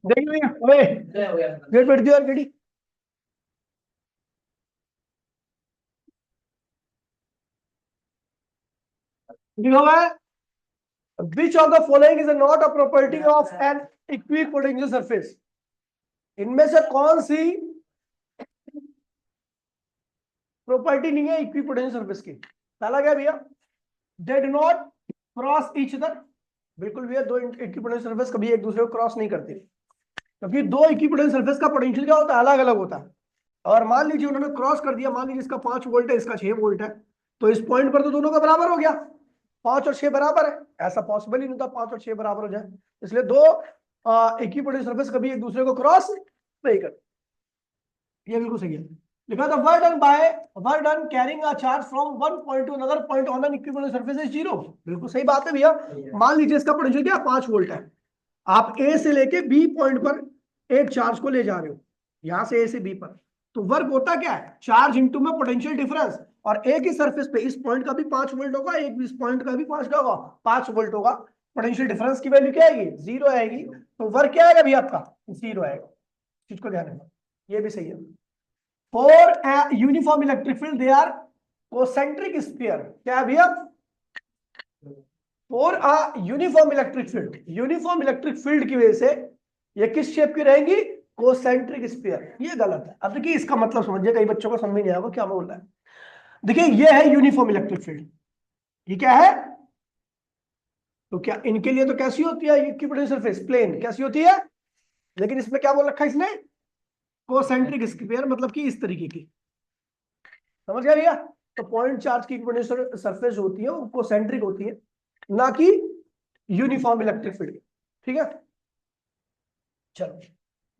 देख लिया ओए, गेट बैठ दियो यार गेटी। लिखा हुआ है which of the following is not a property of an equipotential surface. इनमें से कौन सी प्रॉपर्टी नहीं है इक्विपोटेंशियल सरफेस की? पहला क्या भैया, they do not cross each other. बिल्कुल भैया, दो इक्विपोटेंशियल सरफेस कभी एक दूसरे को क्रॉस नहीं करती, क्योंकि दो इक्विपोटेंशियल सरफेस का पोटेंशियल क्या होता है, अलग अलग होता है। और मान लीजिए उन्होंने क्रॉस कर दिया, मान लीजिए इसका 5 वोल्ट है, इसका 6 वोल्ट है, तो इस पॉइंट पर तो दोनों का बराबर हो गया, 5 और 6 बराबर है। ऐसा पॉसिबल ही नहीं था 5 और 6 बराबर हो जाए, इसलिए दो इक्विपोटेंशियल सरफेस कभी एक दूसरे को क्रॉस नहीं करते। ये बिल्कुल सही है। लिखा था work done carrying a charge from one point two another point on an equipotential surface is 0। बिल्कुल सही बात है भैया। मान लीजिए इसका पोटेंशियल क्या 5 वोल्ट है, आप ए से लेके बी पॉइंट पर एक चार्ज को ले जा रहे हो, यहां से ए से बी पर, तो वर्क होता क्या है, चार्ज इंटू में पोटेंशियल डिफरेंस। और एक ही सरफेस पे इस पॉइंट का भी 5 वोल्ट होगा, एक भी इस पॉइंट का भी 5 वोल्ट होगा, पोटेंशियल डिफरेंस की वैल्यू क्या आएगी, 0 आएगी। तो वर्क क्या आएगा भैया आपका, 0 आएगा। चीज को ध्यान रखना, ये भी सही है। For uniform electric field they are concentric sphere. क्या है भैया, for uniform electric field, uniform electric field की वजह से ये किस शेप की रहेंगी, कोसेंट्रिक स्फीयर। ये गलत है। अब देखिए इसका मतलब समझिए, कई बच्चों को समझ नहीं आएगा क्या बोल रहा है। देखिए ये है यूनिफॉर्म इलेक्ट्रिक फील्ड, ये क्या है, तो क्या इनके लिए तो कैसी होती है इक्विपोटेंशियल सरफेस, प्लेन कैसी होती है, लेकिन इसमें क्या बोल रखा है इसने, कोसेंट्रिक स्फीयर, मतलब कि इस तरीके की। समझ गया भैया। तो पॉइंट चार्ज की इक्विपोटेंशियल सरफेस जो होती है वो कोसेंट्रिक होती है, ना कि यूनिफॉर्म इलेक्ट्रिक फील्ड। ठीक है, चलो।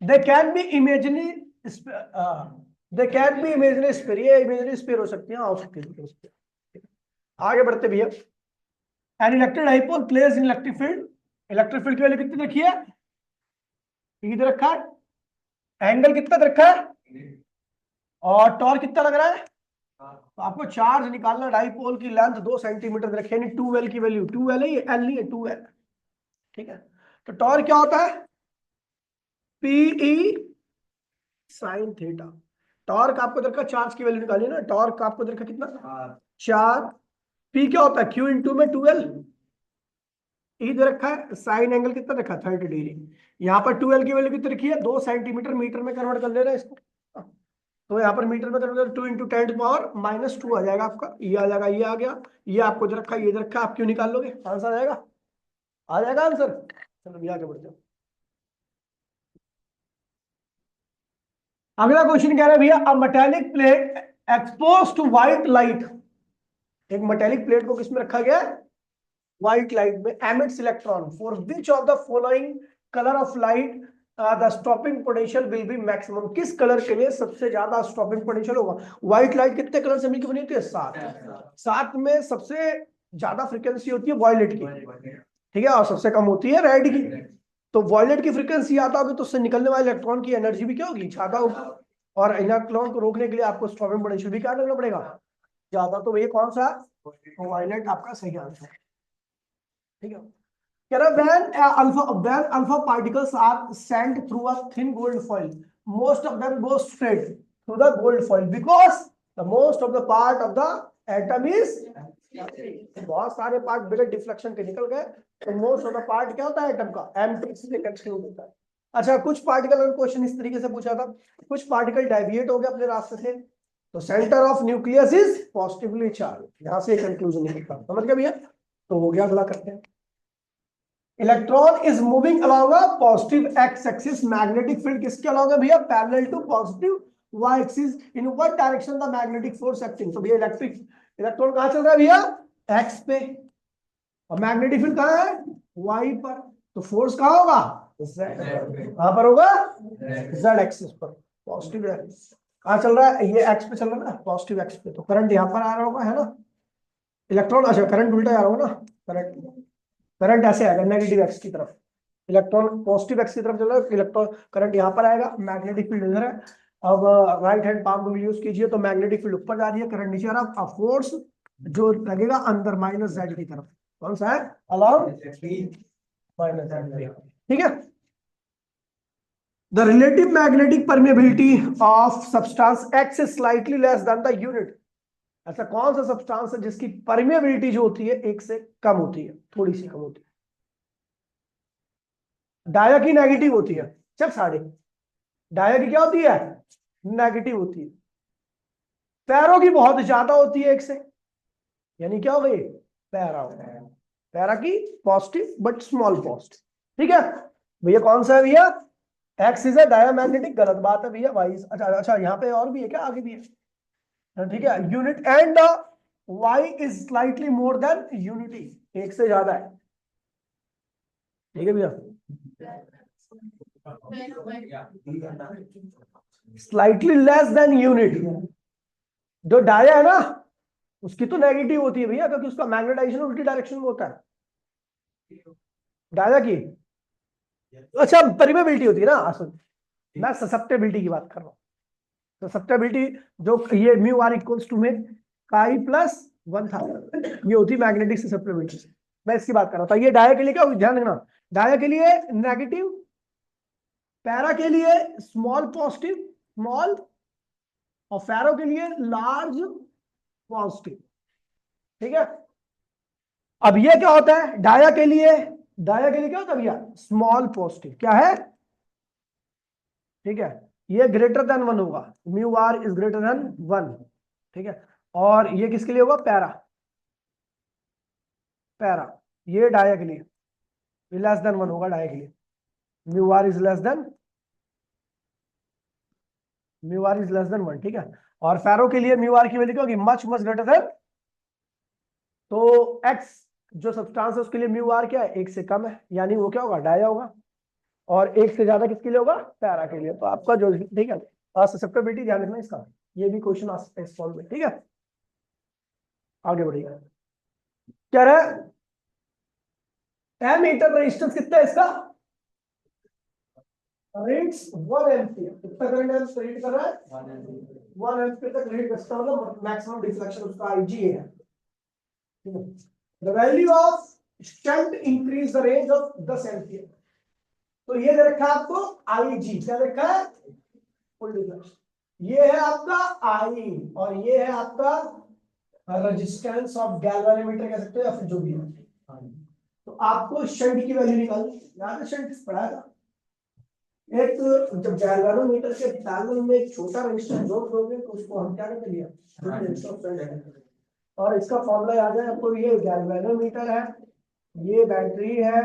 They can be imaginary, they can be imaginary sphere, ये इमेजिनरी स्फीयर हो सकती है, हो सकती है। आगे बढ़ते भैया, an electric dipole place in electric field. Electric field की वैल्यू कितनी रखी है, कितने रखा है, एंगल कितना रखा है, और टॉर्क कितना लग रहा है। तो आपको चार्ज निकालना, डाइपोल की लेंथ 2 सेंटीमीटर रखी है, 2L की वैल्यू, 2L है ये, L नहीं है, 2L। ठीक है, तो टॉर्क क्या होता है, पीई साइन थीटा। टॉर्क आपको देखा, चार्ज की वैल्यू निकाली ना, टॉर्क आपको देखा कितना, 4। पी क्या होता है, क्यू इंटू में 2L। ई दे रखा है, साइन एंगल कितना रखा है, 30 डिग्री। यहाँ पर 2L की वैल्यू कितनी रखी है, 2 सेंटीमीटर, मीटर में कन्वर्ट कर लेना इसको। तो यहाँ पर मीटर में कन्वर्ट, 2 × 10⁻² आ जाएगा आपका, ये आ जाएगा, ये आ गया, ये आपको जो रखा है, ये जो रखा है, आप क्यों निकाल लोगे, आंसर आएगा, आ जाएगा आंसर। चलो भैया आगे बढ़ते हैं। अगला क्वेश्चन कह रहा है भैया, a metallic plate expose to white light. एक मेटेलिक प्लेट को किसमें रखा गया है, व्हाइट लाइट में, emits electron, for which of the following colour of light the stopping potential will be maximum. किस कलर के लिए सबसे ज्यादा स्टॉपिंग पोटेंशियल होगा। व्हाइट लाइट कितने कलर से मिलकर बनी होती है, 7। में सबसे ज्यादा फ्रीक्वेंसी होती है वॉयलेट की, ठीक है, और सबसे कम होती है रेड की। तो वॉयलेट की फ्रीक्वेंसी ज्यादा होगी तो उससे निकलने वाले इलेक्ट्रॉन की एनर्जी भी क्या होगी, ज्यादा होगी, और इलेक्ट्रॉन को रोकने के लिए आपको स्टॉपिंग पोटेंशियल भी क्या करना पड़ेगा, ज्यादा। तो ये कौन सा, वॉयलेट आपका सही आंसर है। ठीक है, कह रहा when alpha particles are sent through a thin gold foil, most of them go straight through the gold foil because the most of the part of the atom is, बहुत सारे part बिना deflection के निकल गए, तो most of the part क्या होता है एटम का, एम्प्टी से कंक्लूड होता है। अच्छा, कुछ पार्टिकल, अगर क्वेश्चन इस तरीके से पूछा था, कुछ पार्टिकल डेविएट हो गए अपने रास्ते से, तो centre of nucleus is positively charge, यहां से कंक्लूजन निकलता, समझ गए भैया। तो हो गया, अगला करते हैं। Electron is moving along a positive x axis, magnetic field किसके अलोंग है भैया, parallel to positive y axis, in what direction the magnetic force acting. तो भैया इलेक्ट्रॉन कहां चल रहा है भैया, एक्स पे, और मैग्नेटिक फील्ड कहां है, वाई पर, तो फोर्स कहां होगा, कहां पर होगा, जेड एक्सिस पर, पॉजिटिव है। कहां चल रहा है, ये एक्स पे चल रहा है ना, पॉजिटिव एक्स पे, तो करंट यहां पर आ रहा होगा, है ना, इलेक्ट्रॉन, अच्छा करंट उल्टा आ रहा होगा ना, करंट करंट ऐसे आएगा नेगेटिव एक्स की तरफ, इलेक्ट्रॉन पॉजिटिव एक्स की तरफ चल रहा है, इलेक्ट्रॉन करंट यहाँ पर आएगा, मैग्नेटिक फील्ड इधर है। अब right hand palm rule use कीजिए, तो मैग्नेटिक फील्ड ऊपर जा रही है, करंट नीचे आ रहा है, फोर्स जो लगेगा अंदर माइनस जेड की तरफ, कौन सा है, अलॉन्ग माइनस जेड, ठीक है। The relative magnetic permeability of substance x is slightly less then the unit. ऐसा कौन सा सब्सटेंस है जिसकी परमेबिलिटी जो होती है एक से कम होती है, थोड़ी सी कम होती है? डाया की नेगेटिव होती है। चल साढ़े डाया की क्या होती है? नेगेटिव होती है। पैरों की बहुत ज्यादा होती है एक से, यानी क्या हो गई? पैरा हो गया। पैरा की पॉजिटिव बट स्मॉल पॉजिटिव। ठीक है भैया, कौन सा है भैया? X is a diamagnetic. गलत बात है भैया, वाई। अच्छा अच्छा, यहाँ पे और भी है क्या? आगे भी है। ठीक है, unit and the y is slightly more than unity. एक से ज्यादा है। ठीक है भैया, स्लाइटली लेस देन यूनिट। जो डाया है ना, उसकी तो नेगेटिव होती है भैया, क्योंकि उसका मैग्नेटाइजेशन उल्टी डायरेक्शन में होता है। डाया की अच्छा परमेबिलिटी होती है ना, असल मैं ससेप्टेबिलिटी की बात कर रहा हूँ। ससेप्टेबिलिटी जो ये म्यू आर इक्वल्स टू में काई प्लस 1 था, ये होती मैग्नेटिक ससेप्टेबिलिटी। मैं इसकी बात कर रहा था। ये डाया के लिए क्या होगी, ध्यान रखना, डाया के लिए नेगेटिव, पैरा के लिए स्मॉल पॉजिटिव स्मॉल, और फेरो के लिए लार्ज पॉजिटिव। ठीक है, अब ये क्या होता है डाया के लिए? डाया के लिए क्या होता है भैया? स्मॉल पॉजिटिव क्या है? ठीक है, ये ग्रेटर देन 1 होगा, mu are is greater than 1। ठीक है, और ये किसके लिए होगा? पैरा। पैरा ये डाया के लिए लेस देन 1 होगा, डाया के लिए mu are is less than, mu are is less than 1। ठीक है, और फेरो के लिए म्यू आर की वैल्यू क्या होगी? Much much greater than. तो एक्स जो सब्सटेंस है उसके लिए म्यू आर क्या है? एक से कम है, यानी वो क्या होगा? डाया होगा। और एक से ज्यादा किसके लिए होगा? पैरा के लिए। तो आपका जो, ठीक है, ससेप्टेबिलिटी ध्यान रखना इसका, ये भी क्वेश्चन आ सकता है इस फॉर्म में। ठीक है, आगे बढ़िएगा। क्या रहा है? एमीटर रेजिस्टेंस कितना है इसका? Reads 1 ampere. कितना करंट रीड कर रहा है? 1 एम्पियर तक रीड करता है, मतलब मैक्सिमम डिफ्लेक्शन उसका आईजी है। The value of shunt increase the range of 10 ampere. तो ये दे रखा है आपको आईजी, क्या देखा है? Full deflection. ये है आपका आई, और ये है आपका रेजिस्टेंस ऑफ गैल्वेनोमीटर कह सकते हो, या फिर जो भी है। तो आपको शंट की वैल्यू निकालनी, याद है शंट पढ़ा था? एक जब गैल्वेनोमीटर के पैरेलल में एक छोटा रेजिस्टेंस जोड़ दोगे तो उसको हम क्या कहते हैं? और इसका फॉर्मूला याद है आपको? ये गैल्वेनोमीटर है, ये बैटरी है,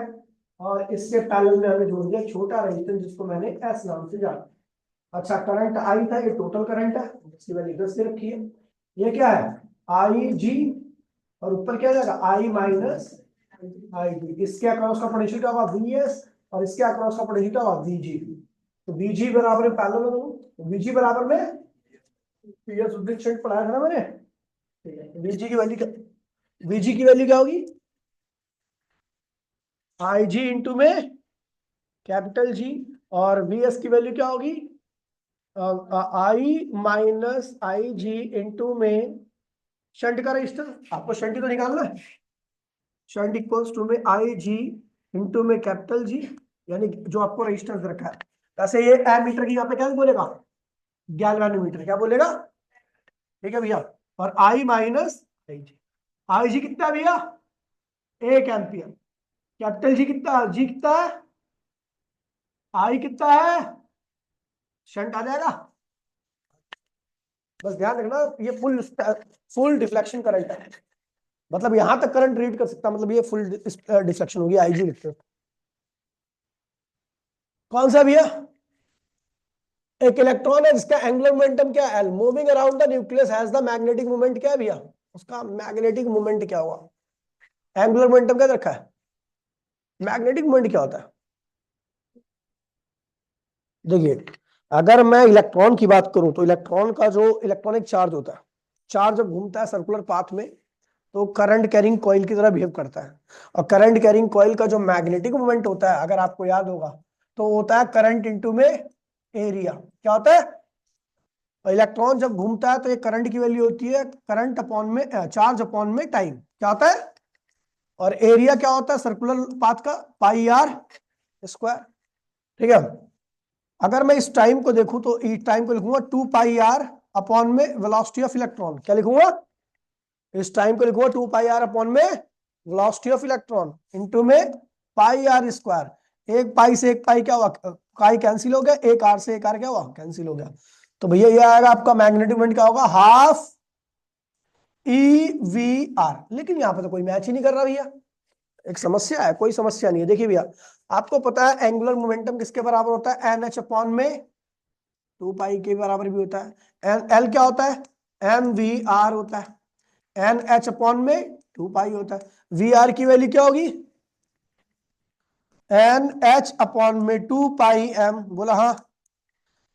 और इसके पैरेलल में हमने जोड़ दिया छोटा रेजिस्टेंस जिसको मैंने एस नाम से जाना। अच्छा, करंट आई था, ये टोटल करंट है, इसकी वैल्यू 10 दे रखी है। ये क्या है? आई जी, और ऊपर क्या जाएगा? आई माइनस आई जी। इसके अक्रॉस का पोटेंशियल क्या होगा? वी एस, और इसके अक्रॉस का पोटेंशियल क्या होगा? वी जी। तो वी जी बराबर में पैरेलल में दोनों, वी जी बराबर में पीएस उद्दीन शंट पढ़ाया था ना मैंने। ठीक है, वीजी की वैल्यू क्या? वीजी की वैल्यू क्या होगी? आई जी इंटू में कैपिटल जी, और वी एस की वैल्यू क्या होगी? आई माइनस आई जी इंटू में शंट का रजिस्टेंस। आपको शंट ही तो निकालना है। शंट इक्वल्स टू में आई जी इंटू में कैपिटल जी, यानी जो आपको रजिस्टेंस रखा है। वैसे ये एमीटर की यहाँ पे क्या बोलेगा? गैल्वेनोमीटर क्या बोलेगा? ठीक है भैया, और आई माइनस आई जी। आई जी कितना है भैया? 1 एम्पियर। कैपिटल जी कितना? जी कितना है? आई कितना है? शंट आ जाएगा। बस ध्यान रखना, ये फुल फुल डिफ्लेक्शन करंट है, मतलब यहां तक करंट रीड कर सकता, मतलब ये फुल डिफ्लेक्शन होगी। आईजी लिखते हो। कौन सा भैया? एक इलेक्ट्रॉन है जिसका एंगुलर मोमेंटम क्या है? L, moving around the nucleus has the magnetic moment क्या है भैया? उसका मैग्नेटिक मोमेंट क्या होगा? एंगुलर मोमेंटम क्या रखा है? मैग्नेटिक मोमेंट क्या होता है? देखिए, अगर मैं इलेक्ट्रॉन की बात करूं तो इलेक्ट्रॉन का जो इलेक्ट्रॉनिक चार्ज होता है, चार्ज जब घूमता है सर्कुलर पाथ में तो करंट कैरिंग कॉइल की तरह बिहेव करता है। और करंट कैरिंग कॉइल का जो मैग्नेटिक मोमेंट होता है, अगर आपको याद होगा, तो होता है करंट इनटू में एरिया। क्या होता है? और इलेक्ट्रॉन जब घूमता है तो ये करंट की वैल्यू होती है करंट अपॉन में चार्ज अपॉन में टाइम। क्या होता है? और एरिया क्या होता है सर्कुलर पाथ का? पाई आर स्क्वायर। ठीक है, अगर मैं इस टाइम को देखूं तो इस टाइम को लिखूंगा 2 पाई आर अपॉन में वेलोसिटी ऑफ इलेक्ट्रॉन। क्या लिखूंगा? इस टाइम को लिखूंगा 2 पाई आर अपॉन में वेलोसिटी ऑफ इलेक्ट्रॉन इंटू में पाई आर स्क्वायर। एक पाई से एक पाई क्या हुआ? पाई कैंसिल हो गया, एक आर से एक आर क्या हुआ? कैंसिल हो गया। तो भैया ये आएगा आपका मैग्नेटिक मोमेंट क्या होगा? Half E V R. लेकिन यहां पर तो कोई मैच ही नहीं कर रहा भैया, एक समस्या है। कोई समस्या नहीं है। देखिए भैया, आपको पता है एंगुलर मोमेंटम किसके बराबर होता है? एन एच अपॉन में 2 पाई के बराबर भी होता है। एन एल क्या होता है? एम वी आर होता है। एन एच अपॉन में 2 पाई होता है। वी आर की वैल्यू क्या होगी? एन एच अपॉन में 2 पाई एम। बोला हाँ।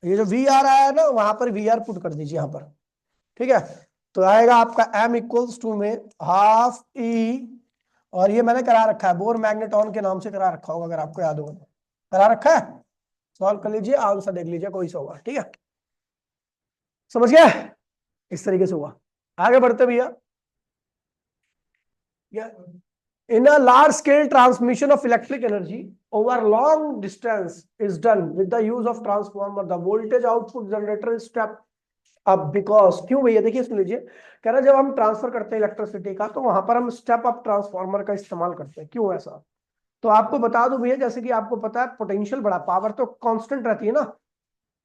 ये जो वी आर आया है ना, वहां पर वी आर पुट कर दीजिए यहां पर। ठीक है, तो आएगा आपका एम इक्वल्स टू में हाफ ई, और ये मैंने करा रखा है, बोर मैग्नेटॉन के नाम से करा रखा होगा, अगर आपको याद होगा तो। करा रखा है, सॉल्व कर लीजिए, आंसर देख लीजिए कोई सा होगा। ठीक है, समझ गया? इस तरीके से हुआ। आगे बढ़ते भैया। In a large scale transmission of electric energy over long distance is done with the use of transformer. The voltage output generator is step up because, क्यों भैया? देखिए सुन लीजिए, कह रहा है जब हम ट्रांसफर करते हैं इलेक्ट्रिसिटी का तो वहां पर हम स्टेप अप ट्रांसफार्मर का इस्तेमाल करते हैं। क्यों ऐसा? तो आपको बता दूं भैया, जैसे कि आपको पता है पोटेंशियल बड़ा, पावर तो कांस्टेंट रहती है ना,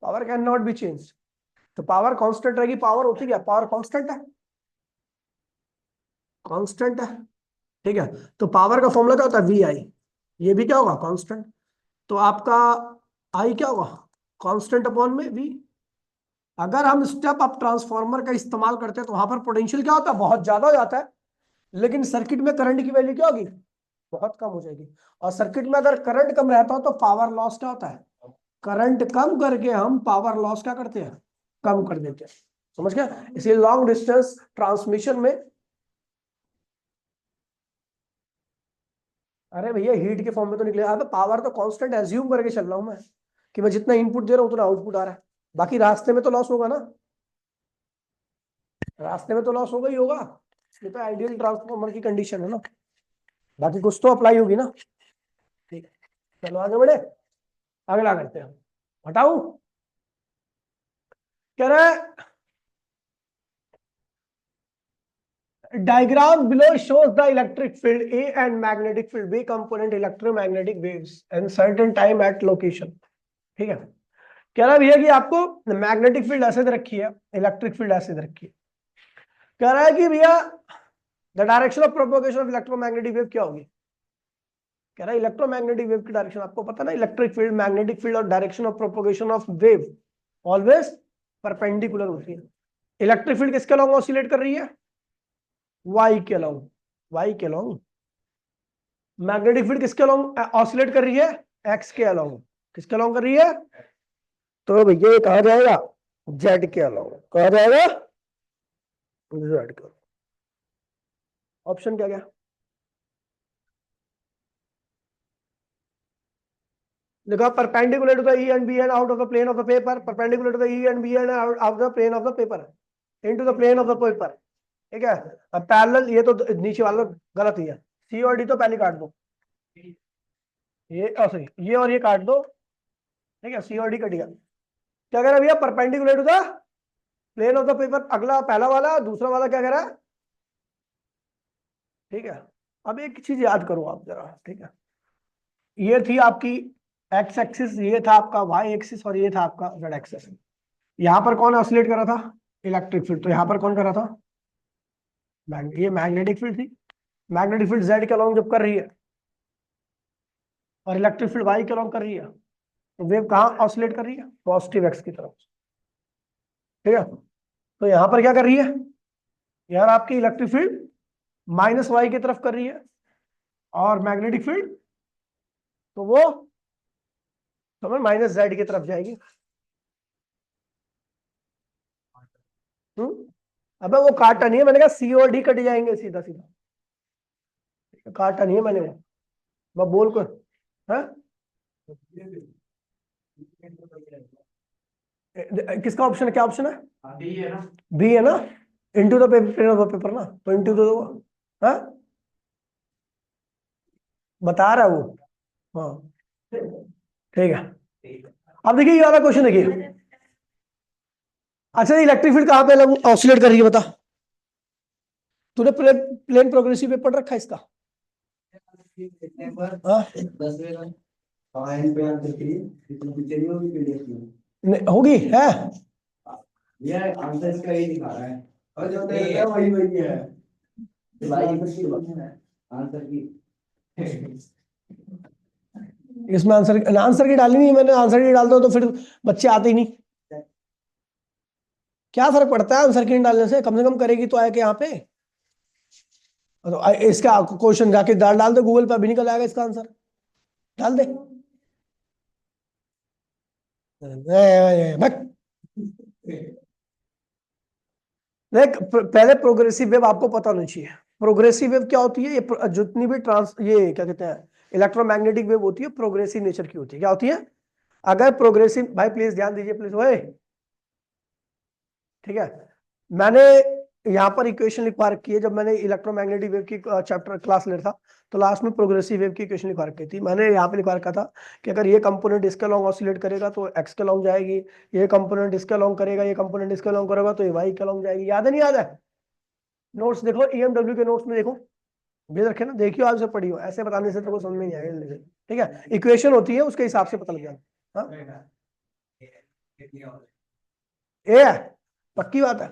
power can not be change. तो पावर कांस्टेंट रहेगी। पावर होती क्या? पावर कांस्टेंट है, कांस्टेंट है। ठीक है, तो पावर का फॉर्मूला क्या होता है? वी आई। ये भी क्या होगा? कांस्टेंट। तो आपका आई क्या होगा? कांस्टेंट अपॉन में वी। अगर हम स्टेप अप ट्रांसफार्मर का इस्तेमाल करते हैं तो वहां पर पोटेंशियल क्या होता है? बहुत ज्यादा हो जाता है, लेकिन सर्किट में करंट की वैल्यू क्या होगी? बहुत कम हो जाएगी। और सर्किट में अगर करंट कम रहता हो तो पावर लॉस क्या होता है? करंट कम करके हम पावर लॉस क्या करते हैं? कम कर देते हैं। समझ गया? इसलिए लॉन्ग डिस्टेंस ट्रांसमिशन में, अरे भैया हीट के फॉर्म में तो निकले। अब पावर तो कांस्टेंट एज्यूम करके चल रहा हूं मैं, कि मैं जितना इनपुट दे रहा हूं उतना आउटपुट आ रहा है। बाकी रास्ते में तो लॉस होगा ना, रास्ते में तो लॉस होगा ही होगा। ये तो आइडियल ट्रांसफॉर्मर की कंडीशन है ना, बाकी कुछ तो अप्लाई होगी ना। ठीक है, चलो आगे बढ़े, अगला करते हैं। हटाऊ, कह रहा है diagram below shows the electric field A and magnetic field B component electromagnetic waves and certain time at location। ठीक है, कह रहा है भैया कि आपको मैग्नेटिक फील्ड ऐसे दे रखी है, इलेक्ट्रिक फील्ड ऐसे दे रखी है। कह रहा है कि भैया the direction of propagation of electromagnetic wave क्या होगी? कह रहा है इलेक्ट्रोमैग्नेटिक वेव की डायरेक्शन आपको पता ना, इलेक्ट्रिक फील्ड, मैग्नेटिक फील्ड और direction of propagation of wave always perpendicular होती है। इलेक्ट्रिक फील्ड किसके अलोंग ऑसिलेट कर रही है? वाई के अलोंग, वाई के अलोंग। मैग्नेटिक फील्ड किसके अलोंग ऑसिलेट कर रही है? एक्स के अलोंग। किसके अलोंग कर रही है? तो भैया ये कहा जाएगा जेड के अलोंग। कहा जाएगा जेड के। ऑप्शन क्या क्या लिखा? Perpendicular to the E and B and out of the plane of the paper, perpendicular to the E and B and out of the plane of the paper, into the plane of the paper. ठीक है, अब parallel, ये तो नीचे वाला गलत ही है। सी और डी तो पहले काट दो, ये सॉरी, ये और ये काट दो। ठीक है, सी और डी कट गया। क्या कह रहा है भैया? Perpendicular to the plane of the paper, अगला पहला वाला। दूसरा वाला क्या कह रहा है? ठीक है, अब एक चीज याद करो आप जरा। ठीक है, ये थी आपकी एक्स एक्सिस, ये था आपका वाई एक्सिस, और ये था आपका जेड एक्सिस। यहां पर कौन ऑसिलेट कर रहा था? Electric field. तो यहां पर कौन कर रहा था? ये मैग्नेटिक फील्ड थी। मैग्नेटिक फील्ड जेड के अलोंग जब कर रही है और इलेक्ट्रिक फील्ड वाई के अलोंग कर रही है, तो वेव कहाँ ऑसिलेट कर रही है? पॉजिटिव एक्स की तरफ। ठीक है, तो यहां पर क्या कर रही है? यार आपकी इलेक्ट्रिक फील्ड माइनस वाई की तरफ कर रही है, और मैग्नेटिक फील्ड तो वो समझ माइनस जेड की तरफ जाएगी। हम्म, अबे वो काटा नहीं है, मैंने कहा सी और डी कट जाएंगे सीधा सीधा। काटा नहीं है मैंने वो, मैं बोल को है। किसका ऑप्शन है? क्या ऑप्शन है? बी है ना, into the plane of the paper ना, तो इनटू द, हाँ बता रहा है वो। हाँ ठीक है, अब देखिए ये वाला क्वेश्चन देखिए। अच्छा, इलेक्ट्रिक फील्ड कहाँ पे ऑसिलेट कर रही है बता। तूने प्लेन प्रोग्रेसिव वेव पढ़ रखा है इसका? हाँ? होगी है। ये आंसर इसका यही दिखा रहा है और जो देता है वही वही है। आंसर की इसमें आंसर की डाली नहीं मैंने। आंसर की डालता हूँ तो फिर बच्चे आते ही नहीं। क्या फर्क पड़ता है आंसर की डालने से कम करेगी तो आए के यहाँ पे। तो इसका क्वेश्चन जाके डाल डाल दे गूगल पे, अभी निकल आएगा इसका आंसर। डाल दे। बक। देख पहले प्रोग्रेसिव वेव आपको पता होना चाहिए। प्रोग्रेसिव वेव क्या होती है? ये जितनी भी ये क्या कहते हैं इलेक्ट्रोमैग्नेटिक वेव होती है प्रोग्रेसिव नेचर की होती है। क्या होती है? अगर प्रोग्रेसिव, भाई प्लीज ध्यान दीजिए प्लीज ओए, ठीक है। मैंने यहाँ पर इक्वेशन लिखवा रखी है। जब मैंने इलेक्ट्रोमैग्नेटिक वेव की चैप्टर क्लास ले रहा था तो लास्ट में प्रोग्रेसिव वेव की इक्वेशन लिखवा रखी थी। मैंने यहाँ पे लिखवा रखा था कि अगर ये कंपोनेंट इसके लॉन्ग ऑसिलेट करेगा तो एक्स के लॉन्ग जाएगी, ये कंपोनेंट इसके लॉन्ग करेगा, ये कंपोनेंट इसके लॉन्ग करेगा तो ये वाई के लॉन्ग जाएगी। याद है नहीं याद है? नोट्स देखो, ईएमडब्ल्यू के नोट्स में देखो, भेज रखे ना, देखियो आज से पढ़ियो। ऐसे बताने से तो समझ में नहीं आएगा। ठीक है, इक्वेशन होती है उसके हिसाब से पता लग जाएगा। हाँ ये है, पक्की बात है।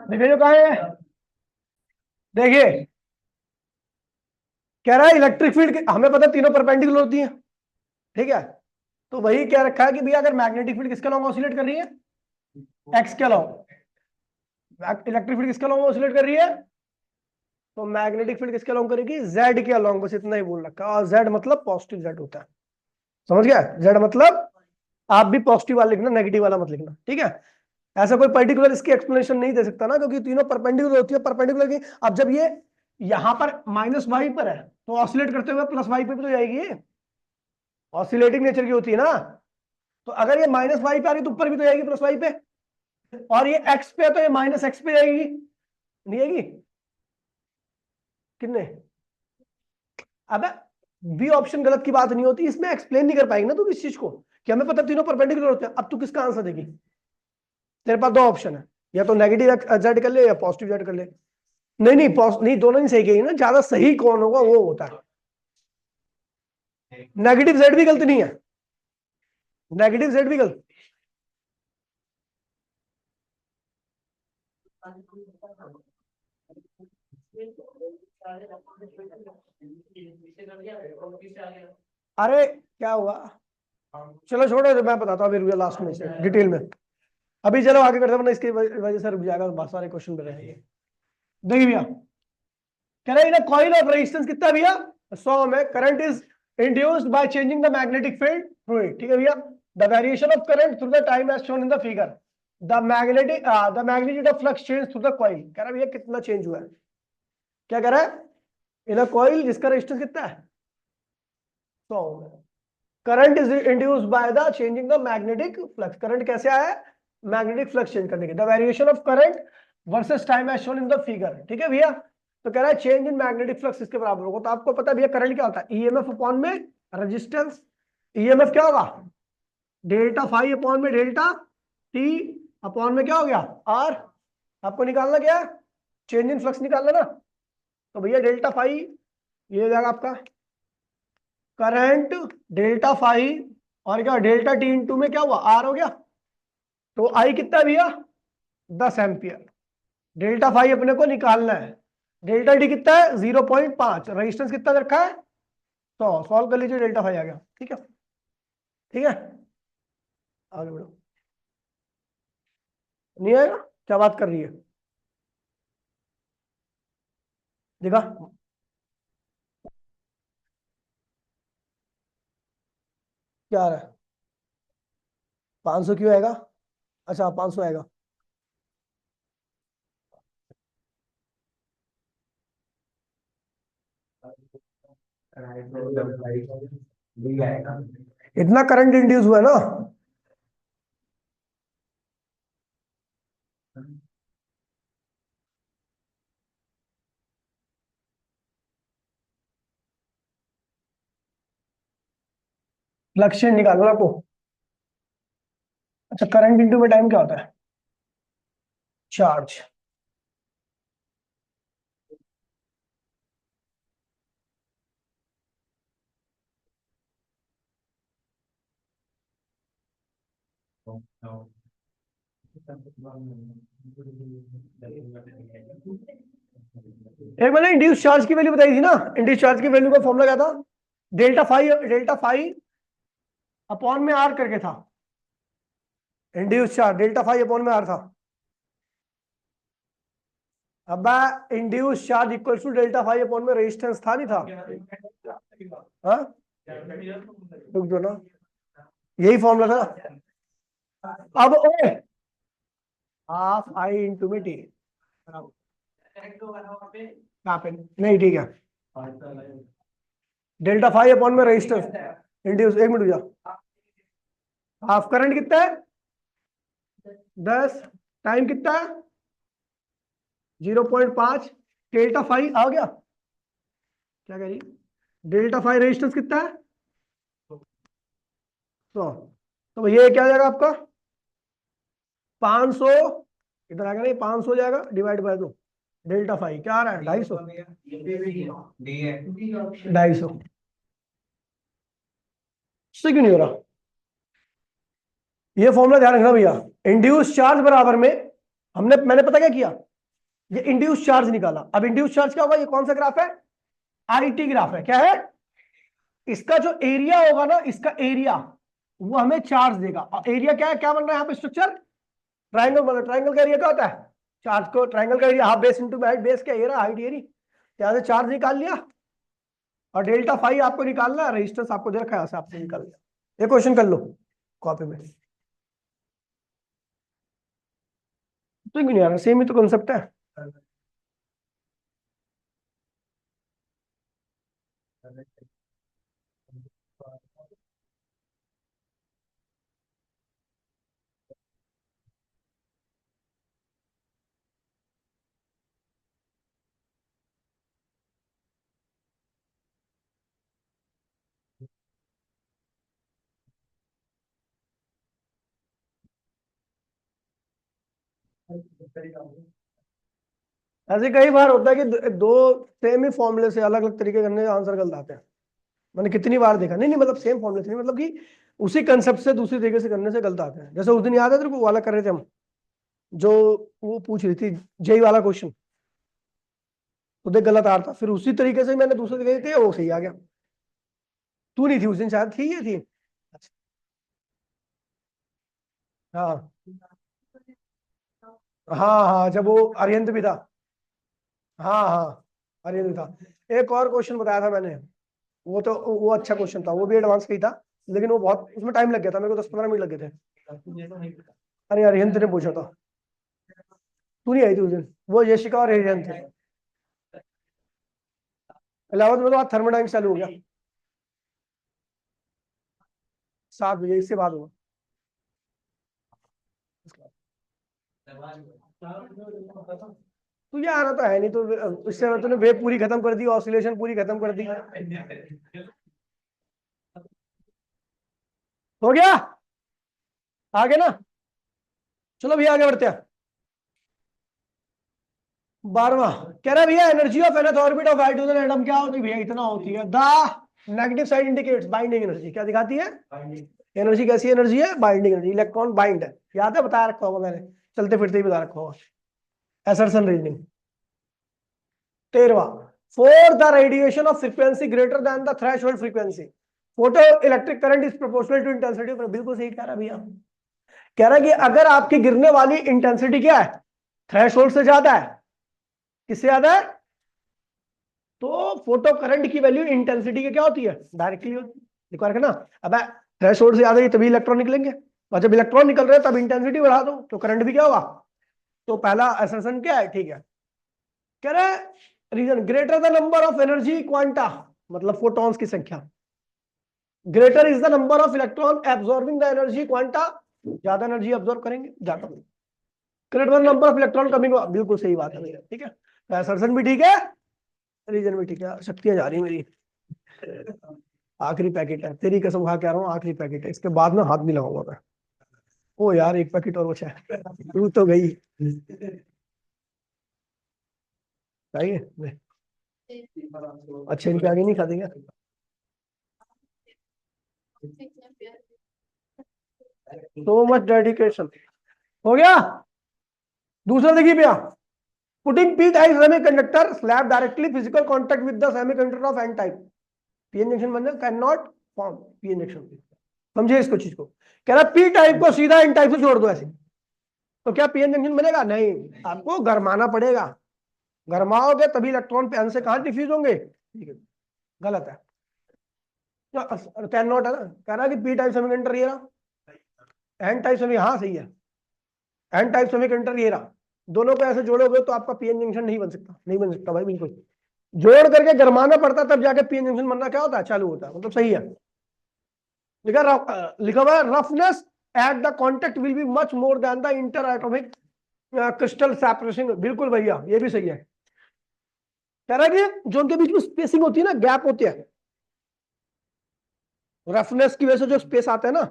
देखिए जो कहा है, देखिए कह रहा है इलेक्ट्रिक फील्ड हमें पता है तीनों परपेंडिकुलर होती है। ठीक है, तो वही क्या रखा है कि भैया अगर मैग्नेटिक फील्ड किसके लॉन्ग ऑसिलेट कर रही है? एक्स के लॉन्ग। इलेक्ट्रिक फील्ड किसके लॉन्ग ऑसिलेट कर रही है? तो मैग्नेटिक फील्ड किसके लॉन्ग करेगी? जेड के लॉन्ग। बस इतना ही बोल रखा है। और जेड मतलब पॉजिटिव जेड होता है। समझ गया? जेड मतलब आप भी पॉजिटिव वाला लिखना, नेगेटिव वाला मत लिखना। ठीक है, ऐसा कोई पर्टिकुलर इसकी एक्सप्लेनेशन नहीं दे सकता ना, क्योंकि तीनों परपेंडिकुलर होती है। परपेंडिकुलर की अब जब ये यहां पर माइनस वाई पर है तो ऑसिलेट करते हुए प्लस वाई पे भी तो जाएगी। ये ऑसिलेटिंग नेचर की होती है ना। तो अगर ये माइनस वाई पे आ रही तो ऊपर भी तो जाएगी प्लस वाई पे। और ये एक्स पे है तो ये माइनस एक्स पे जाएगी, नहीं आएगी? कितने? अब बी ऑप्शन गलत की बात नहीं होती, इसमें एक्सप्लेन नहीं कर पाएंगे ना तुम इस चीज को कि हमें पता तीनों परपेंडिकुलर होते हैं। अब तू किसका आंसर देगी? तेरे पास दो ऑप्शन है, या तो नेगेटिव जेड कर ले या पॉजिटिव जेड कर ले। नहीं नहीं नहीं, दोनों नहीं सही कही ना। ज्यादा सही कौन होगा वो होता है। नेगेटिव जेड भी गलत नहीं है, नेगेटिव जेड भी गलत। अरे क्या हुआ? चलो छोड़ो, मैं बताता हूँ अभी लास्ट में से डिटेल में। अभी चलो आगे करते हैं, वरना इसकी वजह से रुक जाएगा, बहुत सारे क्वेश्चन में रहेंगे। देखिए भैया, कह रहे हैं कॉइल ऑफ रेजिस्टेंस कितना है भैया? 100 में current is induced by changing the magnetic field through it. ठीक है भैया, the variation of current through the time as shown in the figure, the magnitude of flux change through the coil. कह रहा है भैया कितना चेंज हुआ है? क्या कह रहा है? इन अ कॉइल जिसका रेजिस्टेंस कितना है? 100 में current is induced by the changing the magnetic flux. Current कैसे आया है? मैग्नेटिक फ्लक्स चेंज करने के। The variation of current versus time as shown in the figure. ठीक है भैया, तो कह रहा है चेंज इन मैग्नेटिक फ्लक्स इसके बराबर होगा। तो आपको पता है भैया करंट क्या होता है? ईएमएफ अपॉन में रेजिस्टेंस। ईएमएफ क्या होगा? डेल्टा फाई अपॉन में डेल्टा टी अपॉन में क्या हो गया? आर। आपको निकालना क्या है? चेंज इन फ्लक्स निकालना ना। तो भैया डेल्टा फाई ये हो जाएगा आपका करंट डेल्टा फाई, और क्या डेल्टा टी इंटू में क्या हुआ? आर हो गया। तो आई कितना है भैया? 10 एम्पियर। डेल्टा फाई अपने को निकालना है। डेल्टा टी कितना है? 0.5। रेजिस्टेंस कितना रखा है? 100। सॉल्व कर लीजिए, डेल्टा फाई आ गया। ठीक है, ठीक है, आगे बढ़ो। नहीं आएगा? क्या बात कर रही है? देखा, 4 है। 500 क्यों आएगा? अच्छा 500 आएगा। इतना करंट इंड्यूस हुआ ना। लक्ष्य निकालना आपको। अच्छा करंट इंटू में टाइम क्या होता है? चार्ज। एक मैंने इंड्यूस चार्ज की वैल्यू बताई थी ना, इंड्यूस चार्ज की वैल्यू का फॉर्मूला क्या था? डेल्टा फाई अपॉन में आर करके था। Induce charge delta phi upon में आर था। अब induce charge equal to delta phi upon में रेजिस्टेंस था, नहीं था? हाँ रुक दो ना, यही फॉर्मूला था। अब ओ हाफ आई इंटू में टी। कहाँ पे? नहीं ठीक है, डेल्टा फाई अपॉन में रेजिस्टेंस इंड्यूस। एक मिनट जा, हाफ करंट कितना है? 10। टाइम कितना है? 0.5। डेल्टा फाई आ गया, क्या कह रही? डेल्टा फाई रेजिस्टेंस कितना है? तो ये क्या जाएगा आपका? 500। इधर आ गया नहीं, 500 जाएगा डिवाइड बाय 2। डेल्टा फाई क्या आ रहा है? 250। 250 से क्यों नहीं हो रहा? ये फॉर्मूला ध्यान रखना भैया। इंड्यूस चार्ज बराबर में मैंने पता क्या किया, ये इंड्यूस चार्ज निकाला। अब इंड्यूस चार्ज क्या होगा? ये कौन सा ग्राफ है? आईटी ग्राफ है। क्या है? इसका जो एरिया होगा ना, इसका एरिया वो हमें चार्ज देगा। एरिया क्या है, क्या बन रहा है यहाँ पे स्ट्रक्चर? ट्राइंगल बन रहा है। ट्राइंगल का एरिया क्या होता है? चार्ज को ट्राइंगल का area half base into height. Base क्या एरिया? Height area. यहाँ से चार्ज निकाल लिया, और डेल्टा फाई आपको निकालना है, रेजिस्टेंस आपको दे रखा है, आपसे निकाल लिया। ये क्वेश्चन कर लो कॉपी में। तो क्यों नहीं आ रहा? सेम ही तो कंसेप्ट है। ऐसे कई बार होता है कि दो सेम ही फॉर्मूले से अलग अलग तरीके करने का आंसर गलत आते हैं। मैंने कितनी बार देखा। नहीं नहीं, मतलब सेम फॉर्मूले से नहीं, मतलब कि उसी कंसेप्ट से दूसरी तरीके से करने से गलत आते हैं। जैसे उस दिन याद है तेरे को वाला कर रहे थे हम, जो वो पूछ रही थी जेई वाला क्वेश्चन, तो देख गलत आ रहा था, फिर उसी तरीके से मैंने दूसरे तरीके से, वो सही आ गया। तू नहीं थी उस दिन, शायद थी, ये थी। हाँ हाँ हाँ, जब वो अरिहंत भी था। हाँ हाँ, अरिहंत भी था। एक और क्वेश्चन बताया था मैंने, वो तो वो अच्छा क्वेश्चन था, वो भी एडवांस का ही था, लेकिन वो बहुत उसमें टाइम लग गया था, मेरे को 10-15 मिनट लगे थे। अरे अरिहंत ने पूछा था, तू नहीं आई थी उस दिन, वो यशिका और अरिहंत थे। 11th में तो आज थर्मोडाइनमिक्स चालू हो गया, 7 बजे, इससे बाद हुआ। तुझे आना तो है नहीं, तो इससे तूने वेव पूरी खत्म कर दी, ऑसिलेशन पूरी खत्म कर दी। हो गया, आगे ना। चलो भैया आगे बढ़ते हैं। 12वां कह रहा है भैया energy of nth orbit of hydrogen atom क्या होती है भैया? इतना होती है। The negative side indicates binding energy. क्या दिखाती है? एनर्जी। कैसी एनर्जी है? Binding energy. इलेक्ट्रॉन बाइंड है, याद है? बता रखा होगा मैंने, चलते फिरते ही बता रखा होगा। Assertion reasoning. 13वां for the radiation of frequency greater than the threshold frequency photo electric current is proportional to intensity. बिल्कुल सही कह रहा है भैया। कह रहा है कि अगर आपकी गिरने वाली इंटेंसिटी क्या है? थ्रेशोल्ड से ज्यादा है। किससे ज्यादा है? फोटो करंट की वैल्यू इंटेंसिटी की क्या होती है, डायरेक्टली होती है। लिखवा रखा ना। अब थ्रेशोल्ड से ज्यादा तभी इलेक्ट्रॉन निकलेंगे, और जब इलेक्ट्रॉन निकल रहे हैं तब इंटेंसिटी बढ़ा दो तो करंट भी क्या होगा। तो पहला असर्शन क्या है, ठीक है। कह रहे reason greater the number of energy quanta, मतलब फोटॉन्स की संख्या, greater is the number of electron absorbing the energy quanta, ज्यादा एनर्जी एब्सॉर्ब करेंगे ज्यादा, greater number of electron coming, बिल्कुल सही बात है भैया, ठीक है। तो असर्शन भी ठीक है, रीजन भी ठीक है। शक्तियां जा रही मेरी, आखिरी पैकेट है, तेरी कसम खा के आ रहा हूँ, आखिरी पैकेट है, इसके बाद में हाथ नहीं लगाऊंगा मैं। ओ यार एक पैकेट और बचा है, तू तो गई। चाहिए अच्छे इनके आगे नहीं खा देंगे। So much dedication. हो गया। दूसरा देखिए भैया, putting P type semiconductor slab directly physical contact with the semiconductor of N type, PN junction बनने cannot form PN junction. समझिए इसको चीज को, कह रहा पी टाइप को सीधा एन टाइप से जोड़ दो ऐसे, तो क्या पीएन जंक्शन बनेगा, नहीं, आपको गरमाना पड़ेगा, गरमाओगे तभी इलेक्ट्रॉन पे एन से कहां डिफ्यूज होंगे, गलत है। कैन नॉट है ना, कह रहा है कि पी टाइप सेमीकंडक्टर ये रहा, एन टाइप सेमी, हाँ सही है, एन टाइप सेमीकंडक्टर ये रहा, दोनों को ऐसे जोड़ोगे तो आपका पीएन जंक्शन नहीं बन सकता, नहीं बन सकता भाई, बिल्कुल जोड़ करके गरमाना पड़ता तब जाके पीएन जंक्शन बनना क्या होता है, चालू होता है, मतलब सही है। लिखा हुआ है roughness at the contact will be much more than the inter atomic crystal separation, बिल्कुल भैया ये भी सही है। कह रहा है कि जो उनके बीच में स्पेसिंग होती है ना, गैप होती है, रफनेस की वजह से जो स्पेस आता है ना,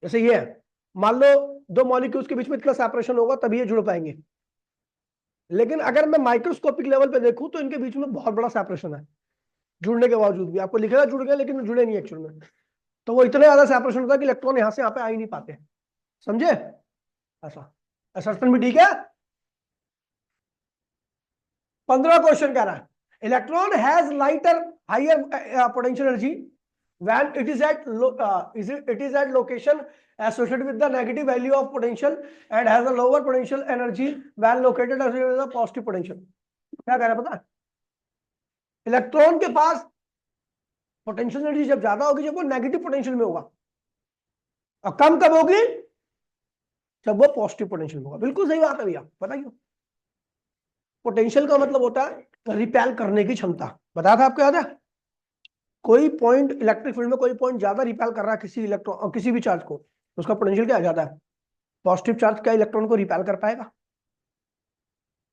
जैसे ये है, मान लो दो मॉलिक्यूल्स के बीच में इतना सेपरेशन होगा तभी ये जुड़ पाएंगे, लेकिन अगर मैं माइक्रोस्कोपिक लेवल पे देखूं तो इनके बीच में बहुत बड़ा सेपरेशन है, जुड़ने के बावजूद भी आपको लिखेगा जुड़ गए लेकिन जुड़े नहीं एक्चुअल में, तो वो इतना ज्यादा सेपरेशन होता है कि इलेक्ट्रॉन यहां से यहाँ पे आ ही नहीं पाते, समझे। ऐसा असर्शन भी ठीक है। 15 क्वेश्चन कह रहा है electron has lighter higher potential energy when it is at it is at location associated with the negative value of potential and has a lower potential energy when located associated with the positive potential। क्या कह रहा है पता है, electron के पास potential energy जब ज्यादा होगी जब वो नेगेटिव पोटेंशियल में होगा, और कम कब होगी जब वो पॉजिटिव पोटेंशियल में होगा। बिल्कुल सही बात है भैया, पता क्यों, पोटेंशियल का मतलब होता है रिपेल करने की क्षमता, बताया था आपको, याद है। कोई पॉइंट इलेक्ट्रिक फील्ड में कोई पॉइंट ज्यादा रिपेल कर रहा है किसी इलेक्ट्रॉन किसी भी चार्ज को, तो उसका पोटेंशियल क्या ज्यादा है, पॉजिटिव चार्ज क्या इलेक्ट्रॉन को रिपेल कर पाएगा,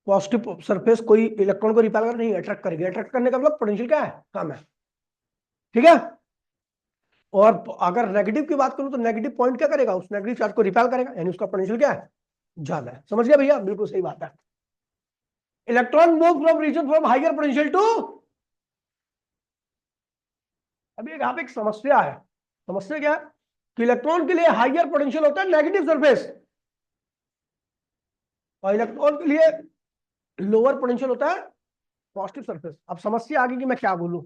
पॉजिटिव सरफेस कोई इलेक्ट्रॉन को रिपेल कर नहीं, अट्रैक्ट करेगी, अट्रैक्ट करने का मतलब पोटेंशियल क्या है, कम है, ठीक है। और अगर नेगेटिव की बात करूं तो नेगेटिव पॉइंट क्या करेगा, उस नेगेटिव चार्ज को रिपेल करेगा, यानी उसका पोटेंशियल क्या है, ज्यादा है। समझ गया भैया, बिल्कुल सही बात है। Electron move from region from higher potential to, अभी यहाँ पे एक समस्या है, समस्या क्या है कि इलेक्ट्रॉन के लिए हायर पोटेंशियल होता है नेगेटिव सरफेस, और इलेक्ट्रॉन के लिए लोअर पोटेंशियल होता है पॉजिटिव सरफेस। अब समस्या आगे कि मैं क्या बोलूं,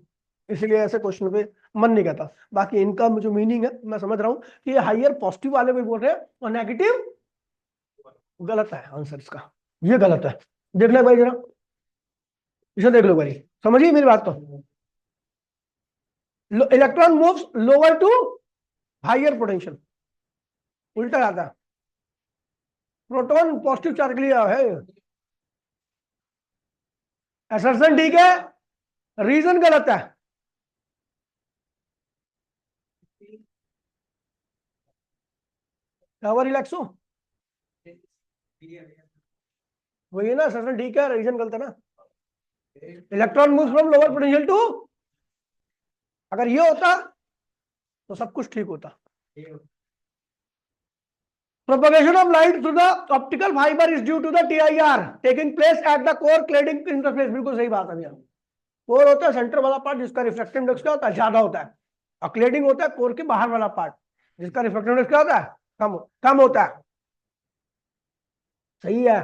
इसलिए ऐसे क्वेश्चन पे मन नहीं करता, बाकी इनका जो मीनिंग है मैं समझ रहा हूं कि ये हायर पॉजिटिव वाले भी बोल रहे हैं और नेगेटिव गलत है, आंसर इसका ये गलत है। देख ले भाई जरा, इसे देख लो भाई, समझिए मेरी बात। तो electron moves lower to higher potential, उल्टा आता है, प्रोटॉन पॉजिटिव चार्ज के लिए है। असर्शन ठीक है, रीजन गलत है। रिलैक्सो वही है ना, असर्शन ठीक है, रीजन गलत है ना। Electron moves from lower potential to, अगर ये होता तो सब कुछ ठीक होता। Propagation of light through the optical fiber is due to the TIR taking place at the core cladding interface, बिल्कुल सही बात है भैया। कोर होता है सेंटर वाला पार्ट जिसका रिफ्रैक्टिव इंडेक्स क्या होता है, ज्यादा होता है, और क्लेडिंग होता है कोर के बाहर वाला पार्ट जिसका रिफ्रैक्टिव इंडेक्स क्या होता है, कम होता है। सही है,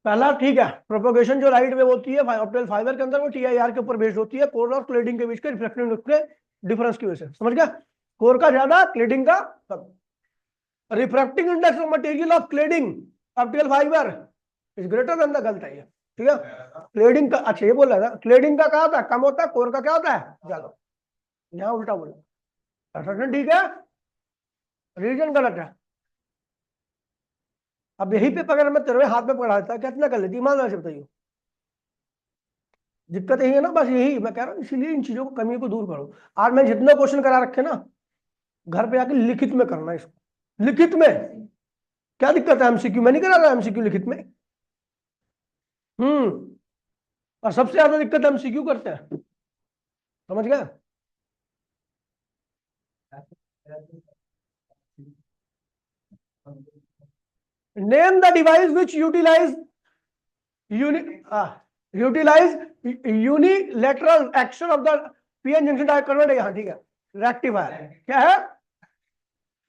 पहला ठीक है। प्रोपोगेशन जो लाइट वेव होती है ऑप्टिकल फाइबर के अंदर वो TIR के ऊपर बेस्ड होती है, कोर और क्लेडिंग के बीच के रिफ्रैक्टिव इंडेक्स के डिफरेंस की वजह से, समझ गया, कोर का ज्यादा क्लेडिंग का कम। Refracting index of material of cladding optical fibre is greater than the, गलत है ये, ठीक है। क्लेडिंग का, अच्छा ये बोल रहा था, क्लेडिंग का क्या होता है, कम होता है, कोर का क्या होता है, ज्यादा। यहाँ उल्टा बोला, असर्शन ठीक है, रीजन गलत है। अब यही पे अगर मैं तेरे हाथ में पकड़ा देता कितना कर लेती, ईमानदार से बताइए। दिक्कत यही है ना, बस यही मैं कह रहा हूँ, इसीलिए इन चीजों को, कमियों को दूर करो। आज मैं जितना क्वेश्चन करा रखे ना, घर पे आके लिखित में करना इसको, लिखित में। क्या दिक्कत है, एमसीक्यू में नहीं करा रहा, एमसीक्यू लिखित में। और सबसे ज्यादा दिक्कत एमसीक्यू करते हैं, समझ गए। Name the device which utilise utilise unilateral action of the PN junction diode converter. यहाँ ठीक है, रेक्टिफायर क्या है,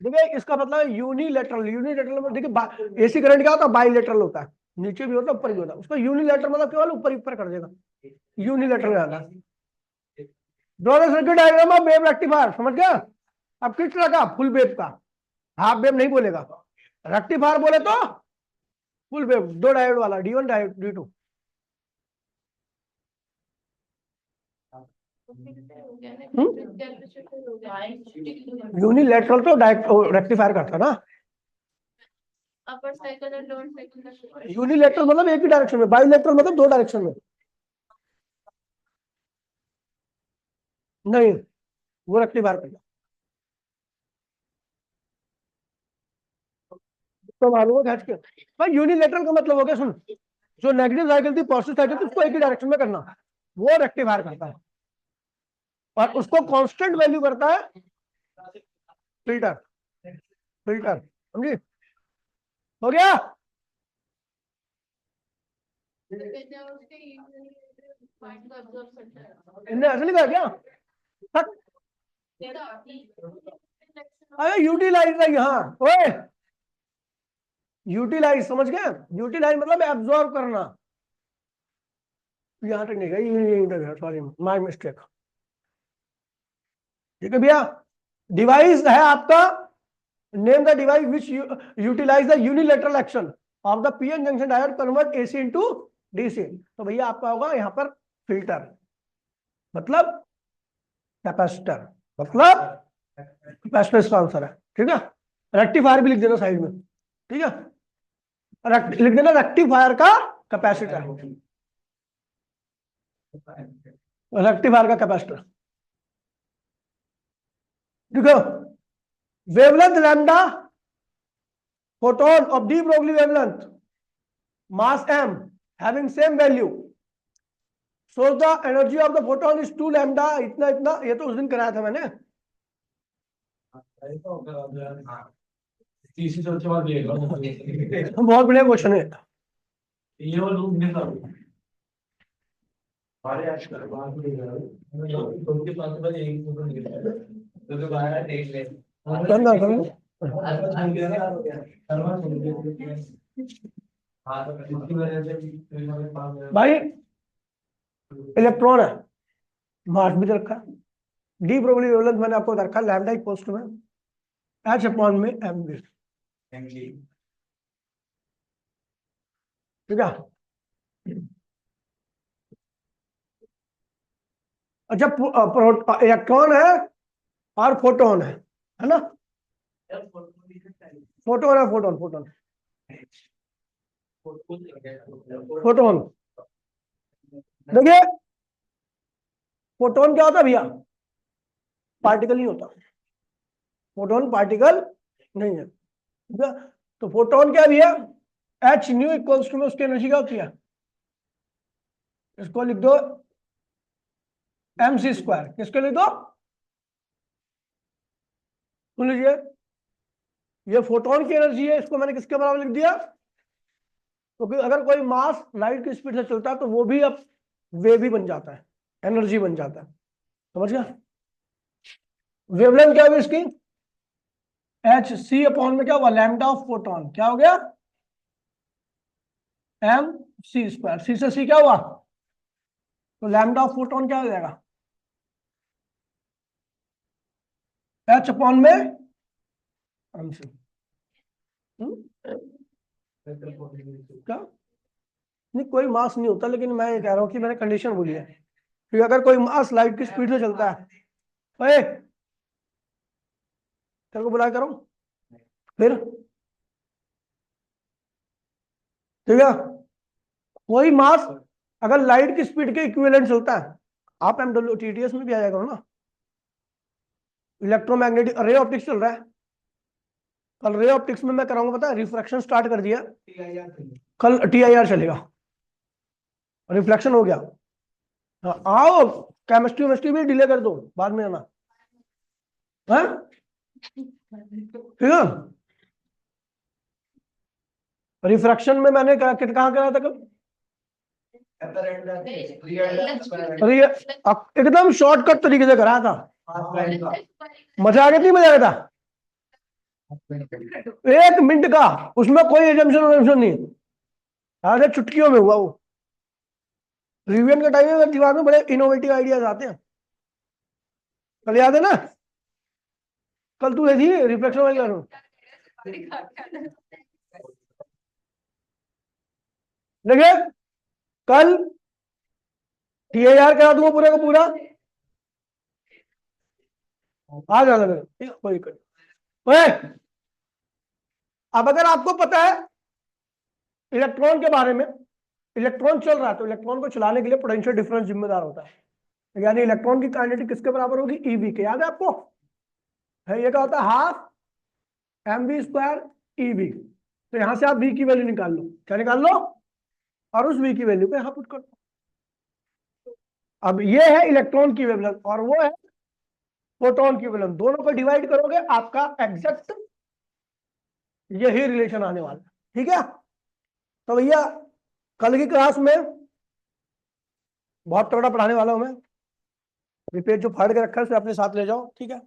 देखिए इसका मतलब है यूनिलेटरल। यूनिलेटरल में देखिए एसी करंट क्या होता है, बाइलेटरल होता है, नीचे भी होता है ऊपर भी होता है। उसका यूनिलेटरल मतलब केवल ऊपर ऊपर कर देगा, यूनिलेटरल आता है। Draw the circuit diagram of wave rectifier, समझ गया। अब किस तरह का, फुल वेव का, हाफ वेव नहीं बोलेगा। रेक्टिफायर बोले तो फुल वेव, दो डायोड वाला, D1 डायोड D2। यूनिलेटरल तो रेक्टिफायर करता ना, अपर साइकिल और लोअर साइकिल। यूनिलेटरल मतलब एक ही डायरेक्शन में, बाइलेटरल मतलब दो डायरेक्शन में। नहीं, वो रेक्टिफायर करता। तो मालूम है के भाई, यूनिलेटरल का मतलब हो गया, सुन, जो नेगेटिव साइकिल थी पॉजिटिव साइकिल थी उसको एक ही डायरेक्शन में करना, वो रेक्टिफायर करता है। और उसको कांस्टेंट वैल्यू करता है फिल्टर। फिल्टर समझी, हो गया। इनने ऐसे लिखा क्या, अरे यूटिलाइज है यहाँ, ओए यूटिलाइज, समझ गए। यूटिलाइज मतलब एब्जॉर्ब करना। यहाँ तक नहीं गया, सॉरी माय मिस्टेक। ठीक है भैया, डिवाइस है आपका, name the device which utilise the unilateral action of the PN junction diode convert AC into DC. तो भैया आपका होगा यहाँ पर फिल्टर, मतलब कैपेसिटर, मतलब कैपेसिटर इसका आंसर है। ठीक है, रेक्टिफायर भी लिख देना साइड में, ठीक है, लिख देना रेक्टिफायर का कैपेसिटर, रेक्टिफायर का कैपेसिटर। देखो, wavelength lambda, photon of de Broglie wavelength, mass m having same value, so the energy of the photon is 2 lambda, इतना इतना। ये तो उस दिन कराया था मैंने। बहुत बढ़िया क्वेश्चन है। ये वो लूप नहीं था हमारे आज कर बात नहीं कर तो के पास बस एक फोटो निकल है तो बाहर देख ले करना करना भाई, इलेक्ट्रॉन है, मास भी तो रखा, डी प्रोबेबिलिटी वेवलेंथ मैंने आपको रखा लैम्डा इक्वल्स टू में एच अपॉन में एम बी। ठीक है, अच्छा इलेक्ट्रॉन है और फोटोन है ना, फोटोन है, फोटोन फोटोन फोटोन। देखिए फोटोन क्या होता है भैया, पार्टिकल नहीं होता, फोटोन पार्टिकल नहीं है। ठीक है? तो फोटोन क्या है भैया, एच न्यू इक्वल्स टू में उसकी एनर्जी क्या होती है, इसको लिख दो एम सी स्क्वायर। किसके लिख दो, सुन लीजिए, ये फोटोन की एनर्जी है, इसको मैंने किसके बराबर लिख दिया, क्योंकि अगर कोई मास लाइट की स्पीड से चलता है तो वो भी अब वेव भी बन जाता है, एनर्जी बन जाता है, समझ गया। वेवलेंथ क्या हुई इसकी, एच सी अपॉन में क्या हुआ, लैम्डा ऑफ फोटोन, क्या हो गया, एम सी स्क्वायर। सी से सी क्या हुआ, तो लैम्डा ऑफ फोटोन क्या हो जाएगा, एच अपॉन में एम सी। क्या नहीं, कोई मास नहीं होता, लेकिन मैं ये कह रहा हूँ कि मैंने कंडीशन बोली है कि अगर कोई मास लाइट की स्पीड से चलता है, ओए तेरे को बुलाया करो फिर, ठीक है, कोई मास अगर लाइट की स्पीड के इक्विवेलेंट चलता है, आप MWTTS में भी आया करो ना, इलेक्ट्रोमैग्नेटिक रे ऑप्टिक्स चल रहा है, कल रे ऑप्टिक्स में मैं कराऊंगा, पता है, रिफ्रैक्शन स्टार्ट कर दिया, कल TIR चलेगा, रिफ्लेक्शन हो गया। हाँ, आओ, केमिस्ट्री वेमिस्ट्री भी डिले कर दो, बाद में आना, हाँ ठीक है। रिफ्रैक्शन में मैंने कहा कराया था कल, एकदम शॉर्टकट तरीके से कराया था, मजा आ गया, नहीं मजा आ गया था, 1 मिनट का, उसमें कोई एजम्पशन नहीं, आधे चुटकियों में हुआ वो। रिवीजन के टाइम में मेरे दिमाग में बड़े इनोवेटिव आइडियाज आते हैं, कल याद है ना, कल तू थी रिफ्लेक्शन वाली क्लास में, देखिए कल TIR करा दूंगा पूरे का पूरा, आ जाना मेरे, ठीक है, कोई दिक्कत नहीं। ओए, अब अगर आपको पता है इलेक्ट्रॉन के बारे में, इलेक्ट्रॉन चल रहा है तो इलेक्ट्रॉन को चलाने के लिए पोटेंशियल डिफरेंस जिम्मेदार होता है, यानी इलेक्ट्रॉन की काइनेटिक किसके बराबर होगी, EV के, याद है आपको, है ये क्या होता है, हाफ mv² EV। तो यहां से आप V की वैल्यू निकाल लो, क्या निकाल लो, और उस V की वैल्यू को यहां पुट कर दो। अब ये है इलेक्ट्रॉन की वेवलेंथ और वो है फोटोन की वेवलेंथ, दोनों को डिवाइड करोगे आपका एग्जैक्ट यही रिलेशन आने वाला है, ठीक है। तो भैया कल की क्लास में बहुत तगड़ा पढ़ाने वाला हूं मैं, पेज जो फाड़ के रखा है उसे अपने साथ ले जाओ, ठीक है।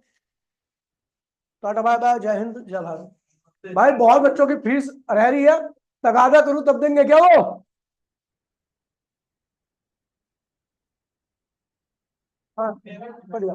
टाटा बाय बाय, जय हिंद जय भारत। भाई बहुत बच्चों की फीस रह रही है, तगादा करूं तब देंगे क्या वो, हाँ बढ़िया।